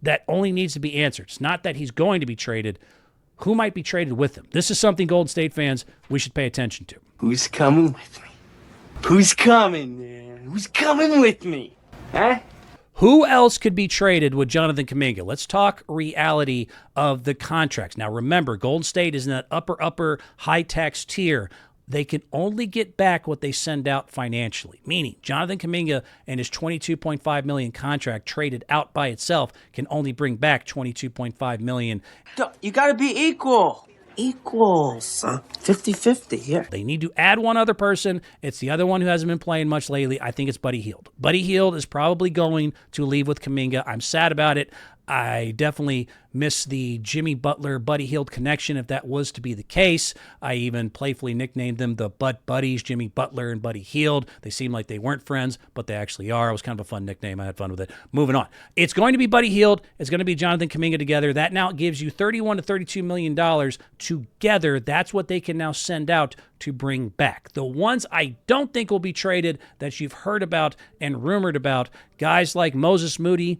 that only needs to be answered, it's not that he's going to be traded, who might be traded with him? This is something Golden State fans, we should pay attention to. Who's coming with me? Who's coming, man? Who's coming with me? Huh? Who else could be traded with Jonathan Kuminga? Let's talk reality of the contracts. Now, remember, Golden State is in that upper high-tax tier. They can only get back what they send out financially, meaning Jonathan Kuminga and his $22.5 million contract traded out by itself can only bring back $22.5 million. You got to be equal. Equals. 50-50 here. They need to add one other person. It's the other one who hasn't been playing much lately. I think it's Buddy Hield. Buddy Hield is probably going to leave with Kuminga. I'm sad about it. I definitely miss the Jimmy Butler Buddy Hield connection if that was to be the case. I even playfully nicknamed them the Butt Buddies, Jimmy Butler and Buddy Hield. They seem like they weren't friends, but they actually are. It was kind of a fun nickname. I had fun with it. Moving on. It's going to be Buddy Hield. It's going to be Jonathan Kuminga together. That now gives you $31 to $32 million together. That's what they can now send out to bring back. The ones I don't think will be traded that you've heard about and rumored about, guys like Moses Moody.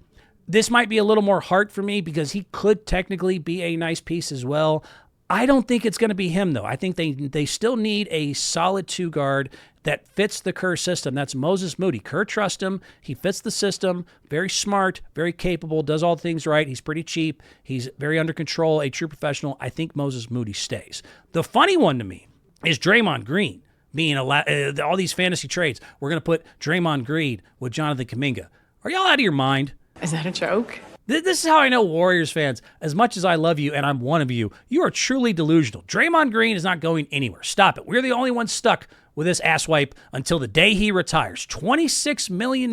This might be a little more hard for me because he could technically be a nice piece as well. I don't think it's going to be him, though. I think they still need a solid 2 guard that fits the Kerr system. That's Moses Moody. Kerr trusts him. He fits the system. Very smart, very capable, does all things right. He's pretty cheap. He's very under control, a true professional. I think Moses Moody stays. The funny one to me is Draymond Green being all these fantasy trades. We're going to put Draymond Green with Jonathan Kuminga. Are y'all out of your mind? Is that a joke? This is how I know Warriors fans, as much as I love you and I'm one of you, you are truly delusional. Draymond Green is not going anywhere. Stop it. We're the only ones stuck with this asswipe until the day he retires. $26 million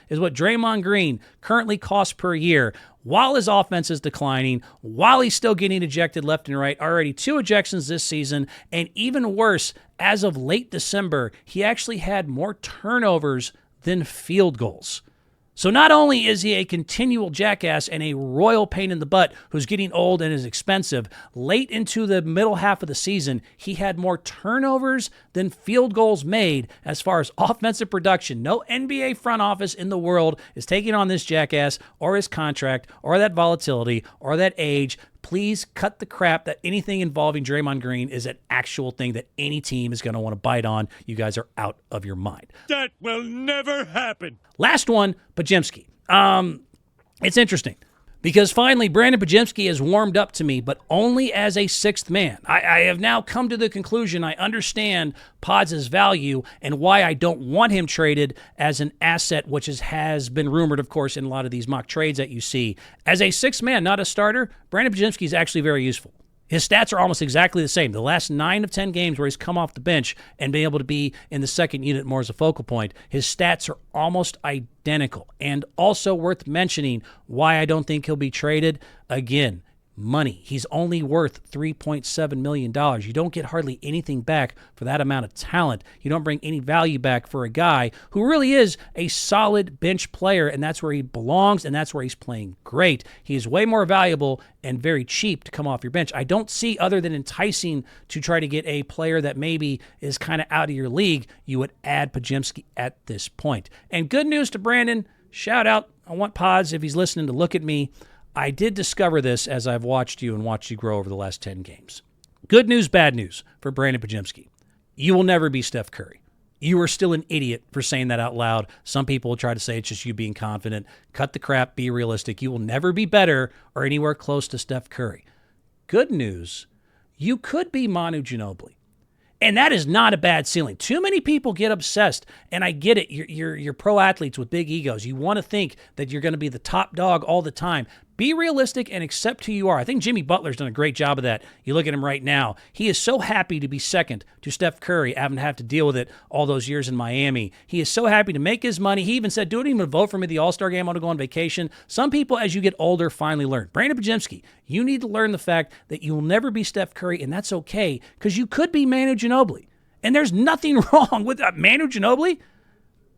is what Draymond Green currently costs per year while his offense is declining, while he's still getting ejected left and right. Already 2 ejections this season, and even worse, as of late December, he actually had more turnovers than field goals. So not only is he a continual jackass and a royal pain in the butt who's getting old and is expensive, late into the middle half of the season, he had more turnovers than field goals made as far as offensive production. No NBA front office in the world is taking on this jackass or his contract or that volatility or that age. Please cut the crap that anything involving Draymond Green is an actual thing that any team is going to want to bite on. You guys are out of your mind. That will never happen. Last one, Podziemski. It's interesting because finally Brandon Podziemski has warmed up to me, but only as a 6th man. I have now come to the conclusion I understand Pods' value and why I don't want him traded as an asset, which has been rumored, of course, in a lot of these mock trades that you see. As a 6th man, not a starter, Brandon Podziemski is actually very useful. His stats are almost exactly the same. The last 9 of 10 games where he's come off the bench and been able to be in the second unit more as a focal point, his stats are almost identical. And also worth mentioning why I don't think he'll be traded. Again, money. He's only worth $3.7 million. You don't get hardly anything back for that amount of talent. You don't bring any value back for a guy who really is a solid bench player, and that's where he belongs, and that's where he's playing great. He is way more valuable and very cheap to come off your bench. I don't see, other than enticing to try to get a player that maybe is kind of out of your league, you would add Podziemski at this point. And good news to Brandon. Shout out. I want Pods, if he's listening, to look at me. I did discover this as I've watched you and watched you grow over the last 10 games. Good news, bad news for Brandon Podziemski. You will never be Steph Curry. You are still an idiot for saying that out loud. Some people will try to say it's just you being confident. Cut the crap, be realistic. You will never be better or anywhere close to Steph Curry. Good news, you could be Manu Ginobili. And that is not a bad ceiling. Too many people get obsessed, and I get it. You're pro athletes with big egos. You want to think that you're going to be the top dog all the time. Be realistic and accept who you are. I think Jimmy Butler's done a great job of that. You look at him right now. He is so happy to be second to Steph Curry, having to have to deal with it all those years in Miami. He is so happy to make his money. He even said, don't even vote for me at the All-Star game. I want to go on vacation. Some people, as you get older, finally learn. Brandon Podziemski, you need to learn the fact that you will never be Steph Curry, and that's okay, because you could be Manu Ginobili. And there's nothing wrong with Manu Ginobili,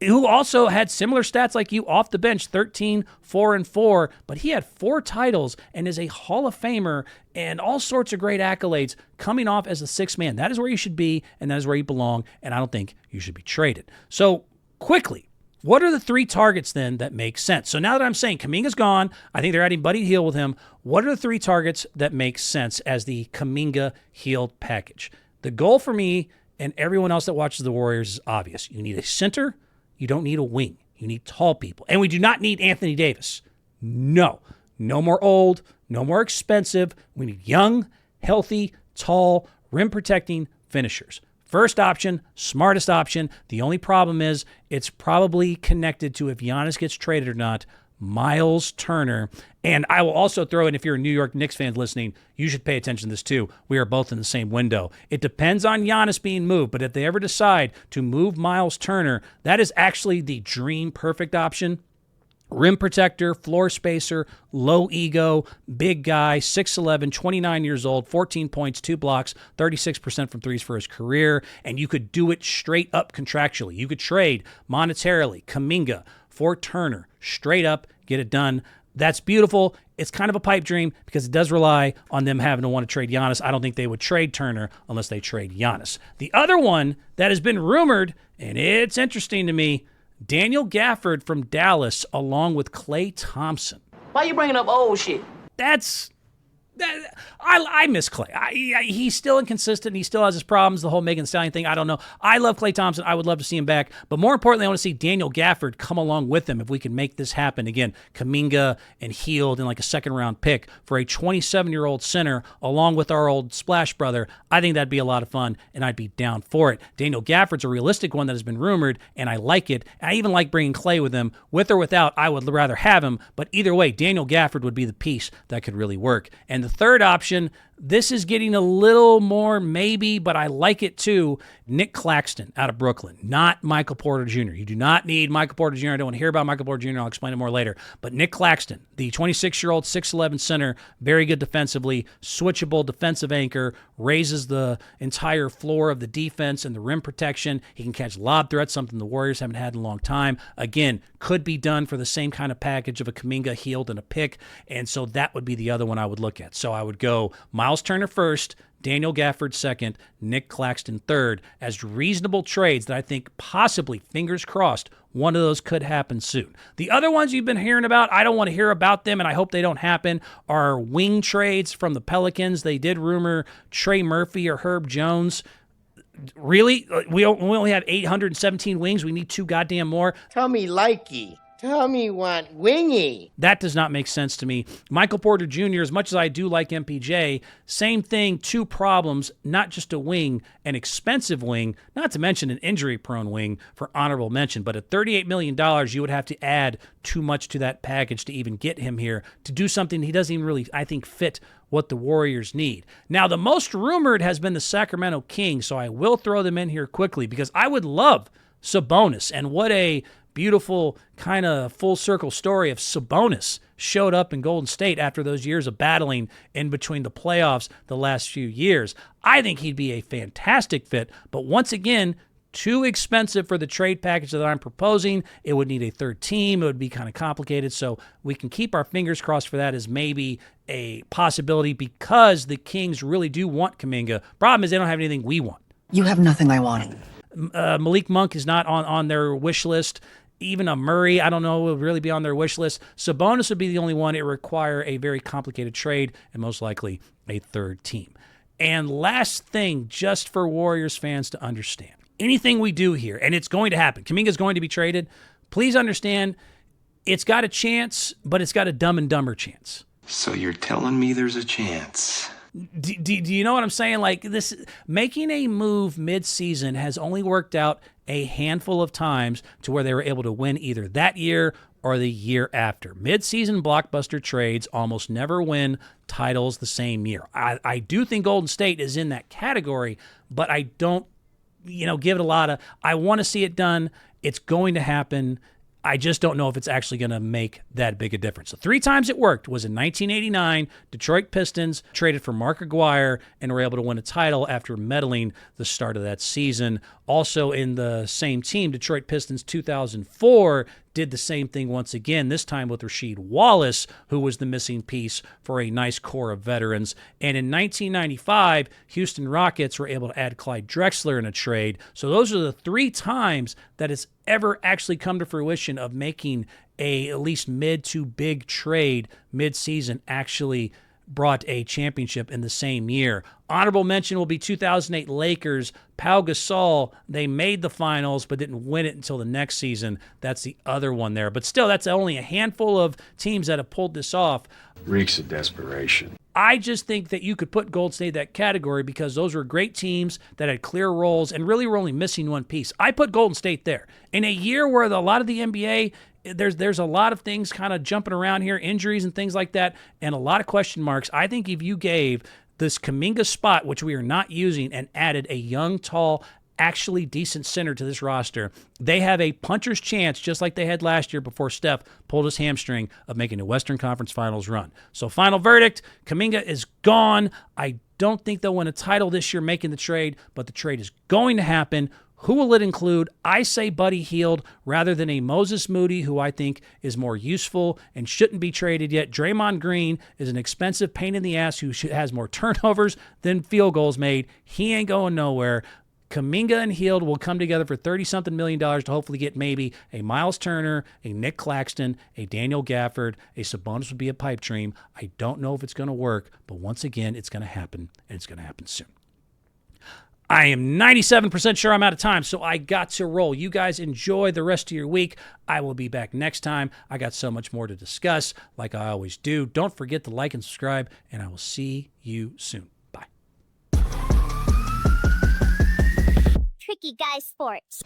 who also had similar stats like you off the bench, 13, 4-4, but he had 4 titles and is a Hall of Famer and all sorts of great accolades coming off as the 6th man. That is where you should be, and that is where you belong, and I don't think you should be traded. So, quickly, what are the 3 targets then that make sense? So now that I'm saying Kuminga's gone, I think they're adding Buddy Hield with him, what are the 3 targets that make sense as the Kuminga Hield package? The goal for me and everyone else that watches the Warriors is obvious. You need a center. You don't need a wing. You need tall people. And we do not need Anthony Davis. No. No more old. No more expensive. We need young, healthy, tall, rim-protecting finishers. First option, smartest option. The only problem is it's probably connected to if Giannis gets traded or not. Miles Turner. And I will also throw in, if you're a New York Knicks fan listening, you should pay attention to this too. We are both in the same window. It depends on Giannis being moved, but if they ever decide to move Miles Turner, that is actually the dream perfect option. Rim protector, floor spacer, low ego, big guy, 6'11", 29 years old, 14 points, 2 blocks, 36% from threes for his career, and you could do it straight up contractually. You could trade monetarily Kuminga for Turner, straight up, get it done. That's beautiful. It's kind of a pipe dream because it does rely on them having to want to trade Giannis. I don't think they would trade Turner unless they trade Giannis. The other one that has been rumored, and it's interesting to me, Daniel Gafford from Dallas along with Klay Thompson. Why you bringing up old shit? I miss Klay. He's still inconsistent. He still has his problems, the whole Megan Thee Stallion thing. I don't know. I love Klay Thompson. I would love to see him back. But more importantly, I want to see Daniel Gafford come along with him if we can make this happen. Again, Kuminga and Hield and like a second-round pick for a 27-year-old center along with our old Splash brother. I think that'd be a lot of fun, and I'd be down for it. Daniel Gafford's a realistic one that has been rumored, and I like it. I even like bringing Klay with him. With or without, I would rather have him. But either way, Daniel Gafford would be the piece that could really work. And the third option, this is getting a little more maybe, but I like it too. Nick Claxton out of Brooklyn, not Michael Porter Jr. You do not need Michael Porter Jr. I don't want to hear about Michael Porter Jr. I'll explain it more later. But Nick Claxton, the 26-year-old, 6'11 center, very good defensively, switchable defensive anchor, raises the entire floor of the defense and the rim protection. He can catch lob threats, something the Warriors haven't had in a long time. Again, could be done for the same kind of package of a Kuminga, Hield, and a pick. And so that would be the other one I would look at. So I would go Miles Turner first, Daniel Gafford second, Nick Claxton third, as reasonable trades that I think possibly, fingers crossed, one of those could happen soon. The other ones you've been hearing about, I don't want to hear about them, and I hope they don't happen, are wing trades from the Pelicans. They did rumor Trey Murphy or Herb Jones. Really? We only have 817 wings. We need 2 goddamn more. Tell me likey. Tommy want wingy. That does not make sense to me. Michael Porter Jr., as much as I do like MPJ, same thing, two problems, not just a wing, an expensive wing, not to mention an injury-prone wing for honorable mention, but at $38 million, you would have to add too much to that package to even get him here to do something he doesn't even really, I think, fit what the Warriors need. Now, the most rumored has been the Sacramento Kings, so I will throw them in here quickly because I would love Sabonis, and what a beautiful kind of full circle story of Sabonis showed up in Golden State after those years of battling in between the playoffs the last few years. I think he'd be a fantastic fit, but once again, too expensive for the trade package that I'm proposing. It would need a third team. It would be kind of complicated, so we can keep our fingers crossed for that as maybe a possibility because the Kings really do want Kuminga. Problem is they don't have anything we want. You have nothing I want. Malik Monk is not on their wish list. Even a Murray, I don't know, will really be on their wish list. Sabonis would be the only one. It would require a very complicated trade and most likely a third team. And last thing, just for Warriors fans to understand, anything we do here, and it's going to happen, Kuminga is going to be traded, please understand it's got a chance, but it's got a Dumb and Dumber chance. So you're telling me there's a chance? Do you know what I'm saying? Like this, making a move midseason has only worked out a handful of times to where they were able to win either that year or the year after. Midseason blockbuster trades almost never win titles the same year. I do think Golden State is in that category, but I don't, give it a lot of, I want to see it done. It's going to happen. I just don't know if it's actually going to make that big a difference. So 3 times it worked was in 1989, Detroit Pistons traded for Mark Aguirre and were able to win a title after meddling the start of that season. Also in the same team, Detroit Pistons 2004 did the same thing once again, this time with Rasheed Wallace, who was the missing piece for a nice core of veterans. And in 1995, Houston Rockets were able to add Clyde Drexler in a trade. So those are the 3 times that it's ever actually come to fruition of making a at least mid to big trade mid-season actually brought a championship in the same year. Honorable mention will be 2008 Lakers. Pau Gasol, they made the finals but didn't win it until the next season. That's the other one there. But still, that's only a handful of teams that have pulled this off. Reeks of desperation. I just think that you could put Golden State in that category because those were great teams that had clear roles and really were only missing one piece. I put Golden State there. In a year where a lot of the NBA, there's a lot of things kind of jumping around here, injuries and things like that, and a lot of question marks. I think if you gave this Kuminga spot, which we are not using, and added a young, tall, actually decent center to this roster, they have a puncher's chance, just like they had last year before Steph pulled his hamstring, of making a Western Conference Finals run. So final verdict, Kuminga is gone. I don't think they'll win a title this year making the trade, but the trade is going to happen. Who will it include? I say Buddy Hield rather than a Moses Moody, who I think is more useful and shouldn't be traded yet. Draymond Green is an expensive pain in the ass who has more turnovers than field goals made. He ain't going nowhere. Kuminga and Hield will come together for $30-something million to hopefully get maybe a Miles Turner, a Nick Claxton, a Daniel Gafford, a Sabonis would be a pipe dream. I don't know if it's going to work, but once again, it's going to happen, and it's going to happen soon. I am 97% sure I'm out of time, so I got to roll. You guys enjoy the rest of your week. I will be back next time. I got so much more to discuss, like I always do. Don't forget to like and subscribe, and I will see you soon. Bye. Tricky Guy Sports.